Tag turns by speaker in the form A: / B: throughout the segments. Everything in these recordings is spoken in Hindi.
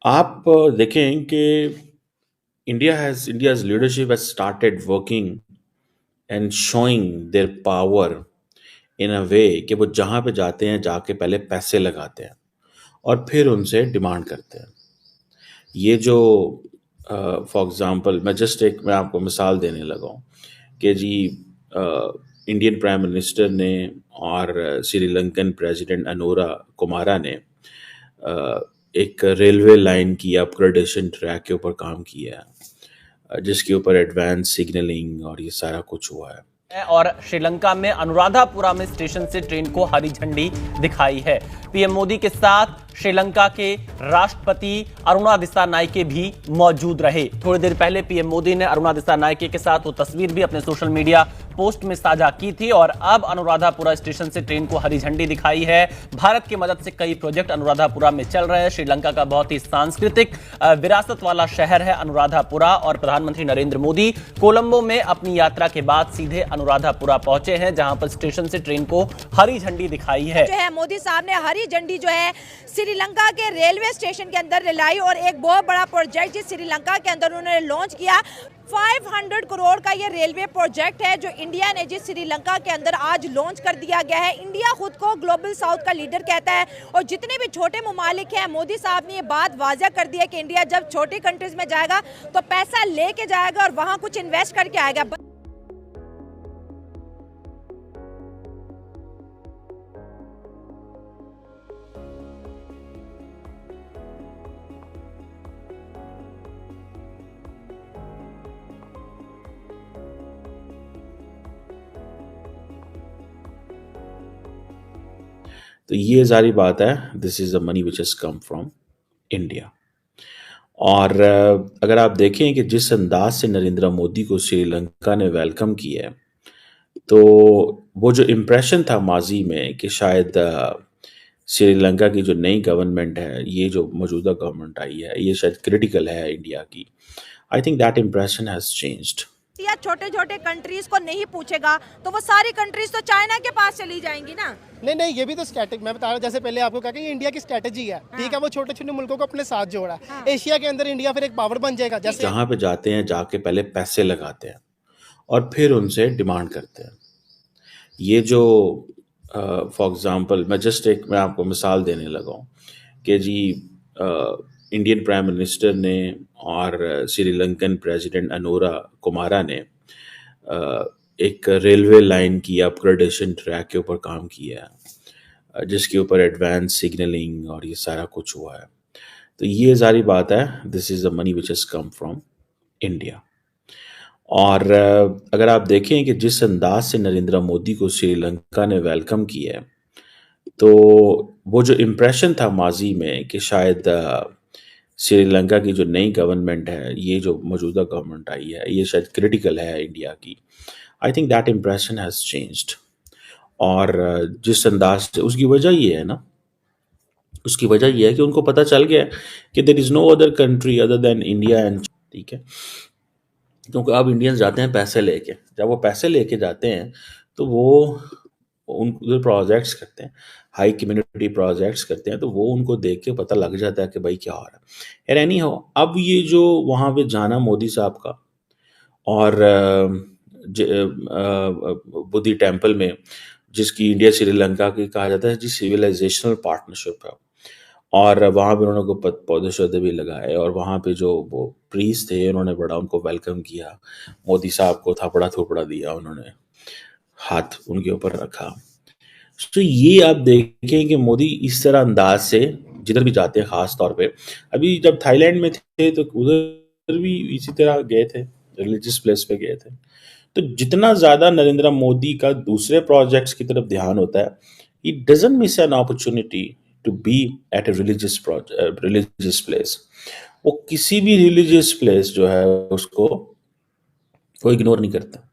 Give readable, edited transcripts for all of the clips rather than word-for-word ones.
A: आप देखें कि India's leadership has started working and showing their power in a way कि वो जहाँ पे जाते हैं जाके पहले पैसे लगाते हैं और फिर उनसे डिमांड करते हैं। ये जो फॉर एग्जांपल मैं आपको मिसाल देने लगा हूँ कि जी इंडियन प्राइम मिनिस्टर ने और श्रीलंकन प्रेसिडेंट अनोरा कुमारा ने अ, एक रेलवे लाइन की अपग्रेडेशन ट्रैक के ऊपर काम किया है, जिसके ऊपर एडवांस सिग्नलिंग और ये सारा कुछ हुआ है।
B: और श्रीलंका में अनुराधापुरा में स्टेशन से ट्रेन को हरी झंडी दिखाई है। पीएम मोदी के साथ श्रीलंका के राष्ट्रपति अरुणा दिसानायके भी मौजूद रहे। थोड़ी देर पहले पीएम मोदी ने अरुणा दिसानायके के साथ वो तस्वीर भी अपने सोशल मीडिया पोस्ट में साझा की थी और अब अनुराधापुरा स्टेशन से ट्रेन को हरी झंडी दिखाई है। भारत की मदद से कई प्रोजेक्ट अनुराधापुरा में चल रहे हैं। श्रीलंका का बहुत ही सांस्कृतिक विरासत वाला शहर है अनुराधापुरा और प्रधानमंत्री नरेंद्र मोदी कोलंबो में अपनी यात्रा के बाद सीधे अनुराधापुरा पहुंचे हैं, जहां पर स्टेशन से ट्रेन को हरी झंडी दिखाई है।
C: जो है मोदी साहब ने हरी झंडी जो है श्रीलंका के रेलवे स्टेशन के अंदर लाई और एक बहुत बड़ा प्रोजेक्ट जिस श्रीलंका के अंदर उन्होंने लॉन्च किया। 500 करोड़ का ये रेलवे प्रोजेक्ट है जो इंडिया ने जिस श्रीलंका के अंदर आज लॉन्च कर दिया गया है। इंडिया खुद को ग्लोबल साउथ का लीडर कहता है और जितने भी छोटे ममालिक हैं, मोदी साहब ने ये बात वाज़ा कर दी है कि इंडिया जब छोटी कंट्रीज में जाएगा तो पैसा लेके जाएगा और वहाँ कुछ इन्वेस्ट करके आएगा।
A: तो ये सारी बात है, this is the money which has come from India. और अगर आप देखें कि जिस अंदाज से नरेंद्र मोदी को श्रीलंका ने वेलकम किया है, तो वो जो इम्प्रेशन था माजी में कि शायद श्रीलंका की जो नई गवर्नमेंट है, ये जो मौजूदा गवर्नमेंट आई है, ये शायद क्रिटिकल है इंडिया की। I think that impression has changed.
C: या छोटे छोटे कंट्रीज को नहीं पूछेगा तो वो सारी कंट्रीज तो चाइना के पास चली जाएंगी ना।
D: नहीं नहीं, ये भी तो स्ट्रैटेजी मैं बता रहा हूँ, जैसे पहले आपको कहा कि ये इंडिया की स्ट्रैटेजी है। ठीक है, वो छोटे छोटे मुल्कों को अपने साथ जोड़ा। एशिया के अंदर इंडिया फिर एक पावर बन जाएगा। जैसे
A: जहाँ पे जाते हैं जाके पहले पैसे लगाते हैं और फिर उनसे डिमांड करते हैं। ये जो फॉर एग्जांपल मैं आपको मिसाल देने लगा हूँ कि जी इंडियन प्राइम मिनिस्टर ने और श्रीलंकन प्रेसिडेंट अनोरा कुमारा ने एक रेलवे लाइन की अपग्रेडेशन ट्रैक के ऊपर काम किया है, जिसके ऊपर एडवांस सिग्नलिंग और ये सारा कुछ हुआ है। तो ये सारी बात है, this is the money which has come from India. और अगर आप देखें कि जिस अंदाज से नरेंद्र मोदी को श्रीलंका ने वेलकम किया है, तो वो जो इम्प्रेशन था माजी में कि शायद श्रीलंका की जो नई गवर्नमेंट है, ये जो मौजूदा गवर्नमेंट आई है, ये शायद क्रिटिकल है इंडिया की। I think that impression has changed. और जिस अंदाज से उसकी वजह ये है ना, उसकी वजह ये है कि उनको पता चल गया कि there is no other country other than India and, ठीक है। क्योंकि अब इंडियंस जाते हैं पैसे लेके, जब वो पैसे लेके जाते हैं तो वो उन उधर प्रोजेक्ट्स करते हैं, हाई कम्युनिटी प्रोजेक्ट्स करते हैं, तो वो उनको देख के पता लग जाता है कि भाई क्या हो रहा है। यार एनी हो, अब ये जो वहाँ पे जाना मोदी साहब का और बुद्धि टेम्पल में, जिसकी इंडिया श्रीलंका की कहा जाता है जी सिविलाइजेशनल पार्टनरशिप है, और वहाँ पे उन्होंने को पौधे शौधे भी लगाए और वहाँ पे जो वो प्रीस्ट थे उन्होंने बड़ा उनको वेलकम किया। मोदी साहब को थपड़ा थोपड़ा दिया, उन्होंने हाथ उनके ऊपर रखा। तो ये आप देखें कि मोदी इस तरह अंदाज से जिधर भी जाते हैं, ख़ास तौर पे अभी जब थाईलैंड में थे तो उधर भी इसी तरह गए थे, रिलीजियस प्लेस पे गए थे। तो जितना ज़्यादा नरेंद्र मोदी का दूसरे प्रोजेक्ट्स की तरफ ध्यान होता है, he doesn't miss an opportunity to be at a religious place. वो किसी भी रिलीजियस प्लेस जो है उसको वो इग्नोर नहीं करता,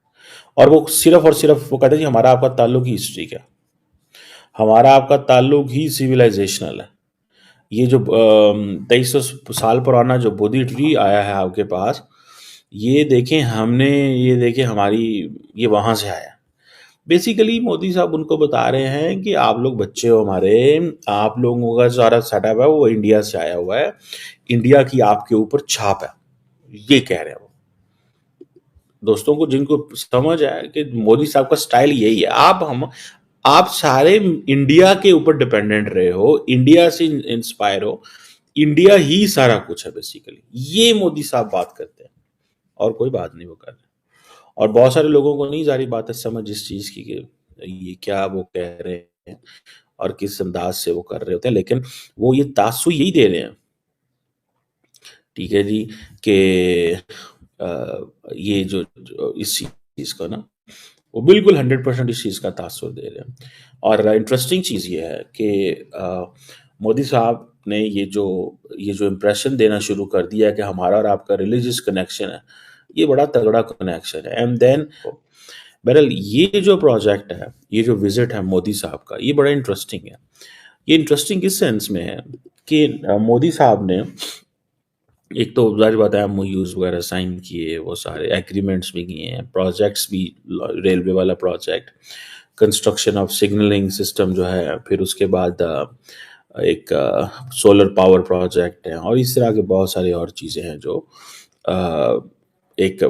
A: और वो सिर्फ वो कहते हैं जी हमारा आपका ताल्लुक ही हिस्ट्री का, हमारा आपका ताल्लुक ही सिविलाइजेशनल है। ये जो 2300 साल पुराना जो बोधि ट्री आया है आपके पास, ये देखें हमारी, ये वहाँ से आया। बेसिकली मोदी साहब उनको बता रहे हैं कि आप लोग बच्चे हो हमारे, आप लोगों का सारा सेटअप है वो इंडिया से आया हुआ है, इंडिया की आपके ऊपर छाप है, ये कह रहे हैं वो। दोस्तों को जिनको समझ है कि मोदी साहब का स्टाइल यही है, आप सारे इंडिया के ऊपर डिपेंडेंट रहे हो, इंडिया से इंस्पायर हो, इंडिया ही सारा कुछ है बेसिकली, ये मोदी साहब बात करते हैं और कोई बात नहीं वो कर रहे। और बहुत सारे लोगों को नहीं जारी बात है समझ इस चीज की कि ये क्या वो कह रहे हैं और किस अंदाज से वो कर रहे होते हैं, लेकिन वो ये तासुर यही दे रहे हैं, ठीक है जी, कि ये जो इस चीज का ना वो बिल्कुल 100% इस चीज का तासुर दे रहे हैं। और इंटरेस्टिंग चीज ये है कि मोदी साहब ने ये जो इम्प्रेशन देना शुरू कर दिया है कि हमारा और आपका रिलीजियस कनेक्शन है, ये बड़ा तगड़ा कनेक्शन है। एंड देन बहरहाल ये जो प्रोजेक्ट है, ये जो विजिट है मोदी साहब का, ये बड़ा इंटरेस्टिंग है। ये इंटरेस्टिंग इस सेंस में है कि मोदी साहब ने एक तो जाहिर बात है MOUs वगैरह साइन किए, वो सारे एग्रीमेंट्स भी किए हैं, प्रोजेक्ट्स भी, रेलवे वाला project, construction of signalling system जो है, फिर उसके बाद एक सोलर पावर प्रोजेक्ट है, और इस तरह के बहुत सारी और चीज़ें हैं जो एक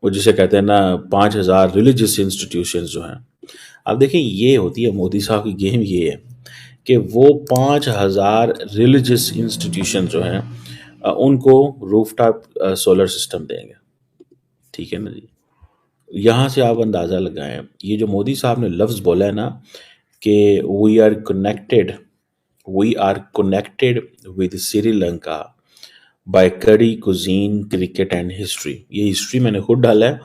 A: वो जिसे कहते हैं ना 5000 रिलीजियस इंस्टीट्यूशंस जो हैं। अब देखें ये होती है मोदी साहब की गेम, ये है कि वो 5000 रिलीजियस इंस्टीट्यूशन जो हैं उनको रूफटॉप सोलर सिस्टम देंगे, ठीक है ना जी। यहाँ से आप अंदाज़ा लगाएं, ये जो मोदी साहब ने लफ्ज़ बोला है ना कि we are connected with Sri Lanka by curry cuisine cricket and history. ये हिस्ट्री मैंने खुद डाला है,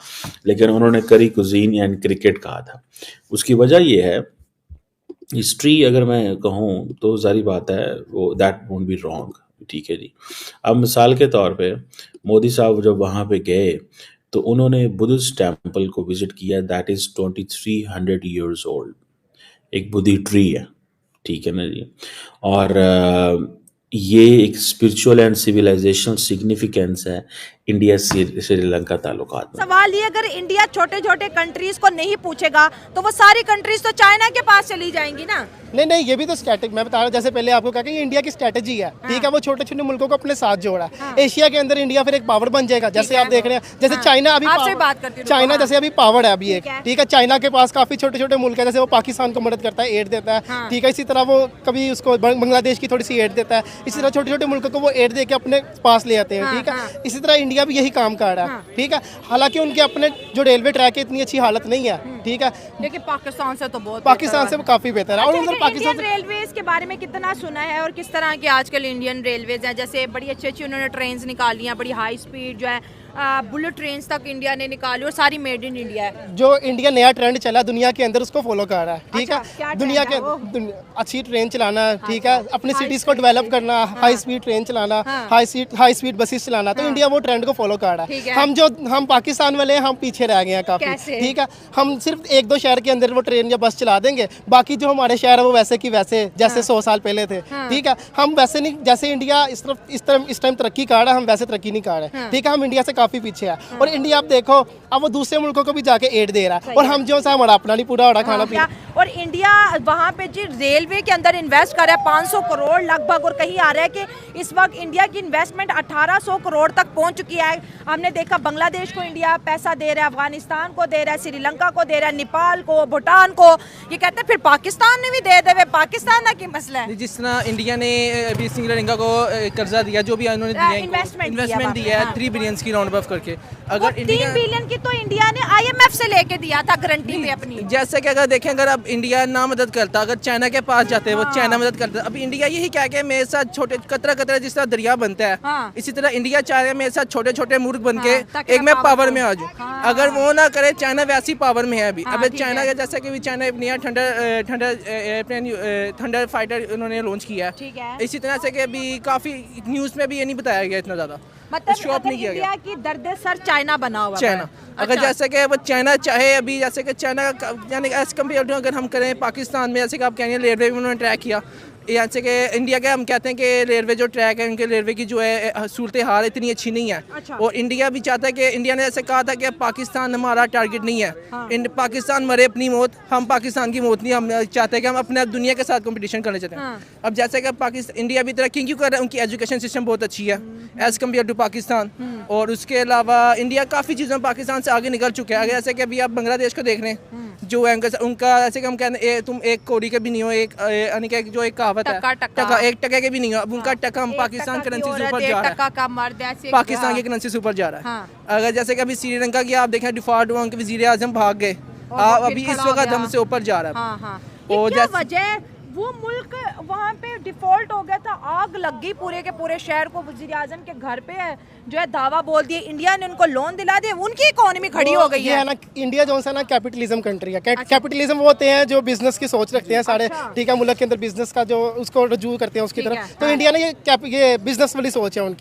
A: लेकिन उन्होंने करी कुजीन एंड क्रिकेट कहा था। उसकी वजह ये है, हिस्ट्री अगर मैं कहूँ तो जारी बात है वो दैट वोंट बी रॉन्ग, ठीक है जी। अब मिसाल के तौर पे मोदी साहब जब वहाँ पे गए तो उन्होंने बुद्धिस्ट टेम्पल को विजिट किया, दैट इज़ 2300 ईयर्स ओल्ड, एक बुद्धि ट्री है, ठीक है ना जी। और ये एक स्पिरिचुअल एंड सिविलाइजेशनल सिग्निफिकेंस है इंडिया श्रीलंका ताल्लुकात में।
C: सवाल ये, अगर इंडिया छोटे छोटे कंट्रीज को नहीं पूछेगा तो वो सारी कंट्रीज तो चाइना के पास चली जाएंगी ना।
D: नहीं, ये भी तो स्ट्रैटेजी मैं बता रहा हूँ, जैसे पहले आपको कहा कि ये इंडिया की स्ट्रैटेजी है, ठीक है, वो छोटे छोटे मुल्कों को अपने साथ जोड़ा है। एशिया के अंदर इंडिया फिर एक पावर बन जाएगा, जैसे आप देख रहे हैं, जैसे चाइना अभी चाइना जैसे अभी पावर है अभी एक, ठीक है, चाइना के पास काफी छोटे छोटे मुल्क है, जैसे वो पाकिस्तान को मदद करता है, एड देता है, ठीक है, इसी तरह वो कभी उसको बांग्लादेश की थोड़ी सी एड देता है, इसी तरह छोटे छोटे मुल्कों को वो एड दे के अपने पास ले आते हैं, ठीक है। इसी तरह इंडिया भी यही काम कर रहा है, ठीक है। हालांकि उनके अपने जो रेलवे ट्रैक है इतनी अच्छी हालत नहीं है, ठीक है,
C: लेकिन पाकिस्तान से तो बहुत,
D: पाकिस्तान से काफी बेहतर है। और उधर पाकिस्तान
C: रेलवेज के बारे में कितना सुना है और किस तरह के आजकल इंडियन रेलवेज हैं, जैसे बड़ी अच्छी अच्छी उन्होंने ट्रेन्स निकाली हैं, बड़ी हाई स्पीड जो है बुलेट ट्रेन्स तक इंडिया ने निकाली और सारी मेड इन इंडिया है।
D: जो इंडिया नया ट्रेंड चला दुनिया के अंदर उसको फॉलो कर रहा है, ठीक है। दुनिया के अच्छी ट्रेन चलाना, ठीक है, अपनी सिटीज को डेवलप करना, हाई स्पीड ट्रेन चलाना, हाई स्पीड बसेस चलाना, तो इंडिया वो ट्रेंड को फॉलो कर रहा है। हम पाकिस्तान वाले हैं, हम पीछे रह गए हैं काफी, ठीक है। हम सिर्फ 1-2 शहर के अंदर वो ट्रेन या बस चला देंगे, बाकी जो हमारे शहर है वो वैसे की वैसे जैसे 100 साल पहले थे, ठीक है। हम वैसे नहीं, जैसे इंडिया इस टाइम तरक्की कर रहा है, हम वैसे तरक्की नहीं कर रहे, ठीक है। हम इंडिया से काफी पीछे है। और इंडिया आप देखो अब वो दूसरे मुल्कों को भी जाके एड दे रहा है, और हम जो सा हमारा अपना नहीं पूरा हो रहा खाना पीना।
C: और इंडिया वहाँ पे जी रेलवे के अंदर इन्वेस्ट कर रहा है 500 करोड़ लगभग, और कहीं आ रहा है कि इस वक्त इंडिया की इन्वेस्टमेंट 1800 करोड़ तक पहुंच चुकी है। हमने देखा बांग्लादेश को इंडिया पैसा दे रहा है, अफगानिस्तान को दे रहा है, श्रीलंका को दे रहा है, नेपाल को, भूटान को, ये कहते हैं फिर पाकिस्तान ने भी दे दे, पाकिस्तान ना की मसला है।
E: जिस तरह इंडिया ने अभी श्रीलंका को कर्जा दिया, जो भी उन्होंने इन्वेस्टमेंट दिया है 3 बिलियन की राउंड ऑफ करके, अगर
C: 3 बिलियन की तो इंडिया ने IMF से लेके दिया था गारंटी पे अपनी।
E: जैसे कि अगर देखें, अगर अब इंडिया ना मदद करता, अगर चाइना के पास जाते वो चाइना मदद करता। अब इंडिया यही क्या है, मेरे साथ छोटे कतरा कतरा जिस तरह दरिया बनता है, इसी तरह इंडिया चाह रहा है मेरे साथ छोटे छोटे मुल्क बन के एक मैं पावर में आ जाऊँ। अगर वो ना करे, चाइना वैसी पावर में है अभी। अब चाइना का जैसा कि चाइना नया थंडर फाइटर उन्होंने लॉन्च किया है, इसी तरह से कि अभी काफी न्यूज़ में भी ये नहीं बताया गया इतना ज़्यादा,
C: मतलब इंडिया की दर्द सर चाइना बना हुआ है।
E: चाइना अगर जैसे कि वो चाइना चाहे अभी, जैसे कि चाइना यानी एज कम्पेयर टू अगर हम करें पाकिस्तान में, जैसे कि आप कह रहे हैं रेलवे में उन्होंने ट्रैक किया, यहाँ से कि इंडिया के हम कहते हैं कि रेलवे जो ट्रैक है उनके रेलवे की जो है सूरत हाल इतनी अच्छी नहीं है।
C: अच्छा।
E: और इंडिया भी चाहता है कि इंडिया ने ऐसे कहा था कि पाकिस्तान हमारा टारगेट नहीं है। पाकिस्तान मरे अपनी मौत, हम पाकिस्तान की मौत नहीं, हम चाहते हैं कि हम अपने दुनिया के साथ कंपटीशन करना चाहते हैं। अब जैसे कि पाकिस्तान इंडिया भी तरक्की क्यों कर रहा है, उनकी एजुकेशन सिस्टम बहुत अच्छी है एज कम्पेयर टू पाकिस्तान। और उसके अलावा इंडिया काफ़ी चीज़ों में पाकिस्तान से आगे निकल चुका है। अगर जैसे कि अभी आप बांग्लादेश को देख रहे हैं जो है उनका ऐसे कि हम कहते हैं तुम एक कौड़ी के भी नहीं हो, एक यानी कि जो एक कहावत है टका, एक टके के भी नहीं हो। अब उनका टका हम पाकिस्तान करेंसी से ऊपर जा रहा है, पाकिस्तान की करेंसी से ऊपर जा रहा है। अगर जैसे कि अभी श्रीलंका की आप देखें डिफॉल्ट हुआ, उनके वजीर आजम भाग गए, अभी इस वक्त हम से ऊपर जा रहा है।
C: और क्या वजह वो मुल्क वहाँ पे डिफॉल्ट हो गया था, आग लग गई पूरे के पूरे शहर को, वजीर आजम के घर पे है जो है दावा बोल दिए, इंडिया ने उनको लोन दिला दिए, उनकी इकोनॉमी खड़ी हो गई है
D: ना। इंडिया जो है ना कैपिटलिज्म कंट्री है। कैपिटलिज्म वो होते हैं जो बिजनेस की सोच रखते हैं सारे, ठीक है, मुल्क के अंदर बिजनेस का जो उसको रजू करते हैं उसकी तरफ। तो इंडिया ने ये बिजनेस वाली सोच है उनकी।